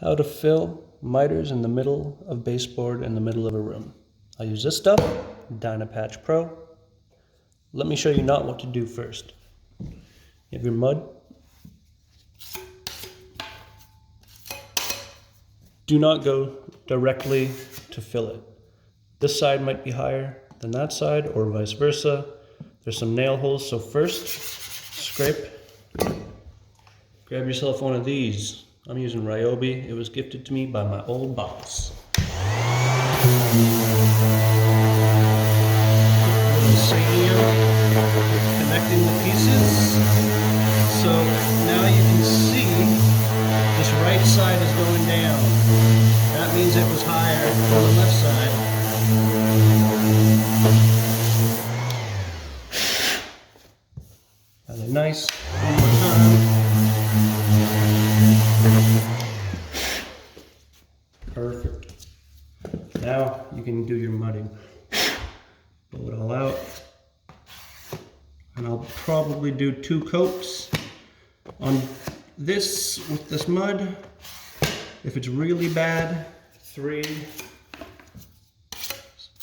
how to fill miters in the middle of baseboard in the middle of a room. I'll use this stuff, Dynapatch Pro. Let me show you not what to do first. You have your mud. Do not go directly to fill it. This side might be higher than that side or vice versa. There's some nail holes, so first scrape. Grab yourself one of these. I'm using Ryobi. It was gifted to me by my old boss. Connecting the pieces. So now you can see this right side is going down. That means it was higher than the left side. Really nice. One more time. Perfect. Now you can do your mudding. Pull it all out. And I'll probably do 2 coats on this with this mud. If it's really bad, 3.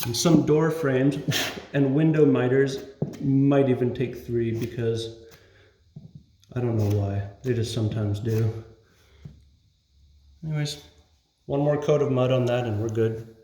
And some door frames and window miters might even take 3 because I don't know why. They just sometimes do. Anyways, one more coat of mud on that and we're good.